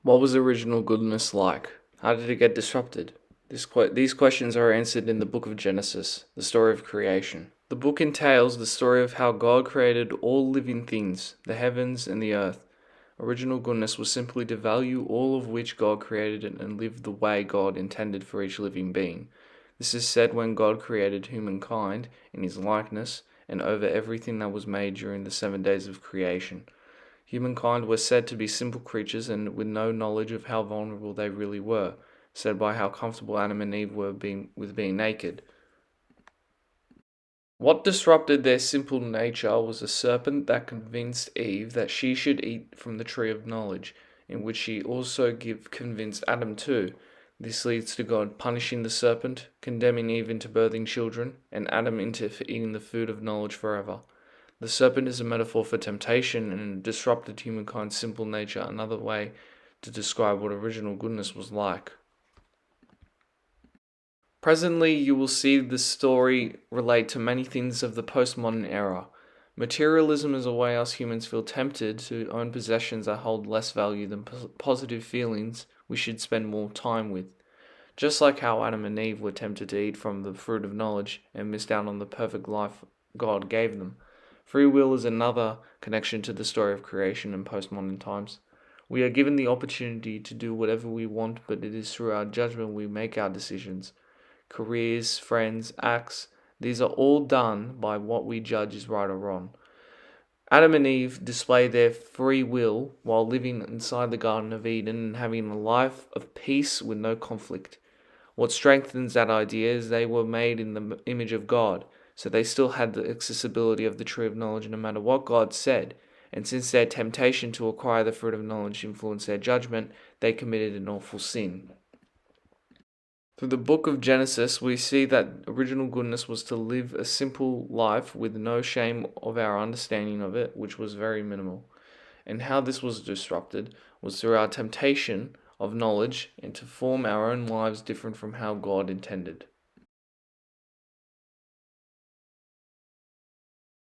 What was original goodness like? How did it get disrupted? These questions are answered in the book of Genesis, the story of creation. The book entails the story of how God created all living things, the heavens and the earth. Original goodness was simply to value all of which God created and live the way God intended for each living being. This is said when God created humankind in his likeness and over everything that was made during the 7 days of creation. Humankind were said to be simple creatures and with no knowledge of how vulnerable they really were, said by how comfortable Adam and Eve were with being naked. What disrupted their simple nature was a serpent that convinced Eve that she should eat from the tree of knowledge, in which she also convinced Adam too. This leads to God punishing the serpent, condemning Eve into birthing children, and Adam into eating the food of knowledge forever. The serpent is a metaphor for temptation and disrupted humankind's simple nature, another way to describe what original goodness was like. Presently, you will see the story relate to many things of the postmodern era. Materialism is a way us humans feel tempted to own possessions that hold less value than positive feelings we should spend more time with. Just like how Adam and Eve were tempted to eat from the fruit of knowledge and missed out on the perfect life God gave them. Free will is another connection to the story of creation in postmodern times. We are given the opportunity to do whatever we want, but it is through our judgment we make our decisions. Careers, friends, acts, these are all done by what we judge is right or wrong. Adam and Eve display their free will while living inside the Garden of Eden and having a life of peace with no conflict. What strengthens that idea is they were made in the image of God, so they still had the accessibility of the tree of knowledge no matter what God said. And since their temptation to acquire the fruit of knowledge influenced their judgment, they committed an awful sin. Through the book of Genesis, we see that original goodness was to live a simple life with no shame of our understanding of it, which was very minimal. And how this was disrupted was through our temptation of knowledge and to form our own lives different from how God intended.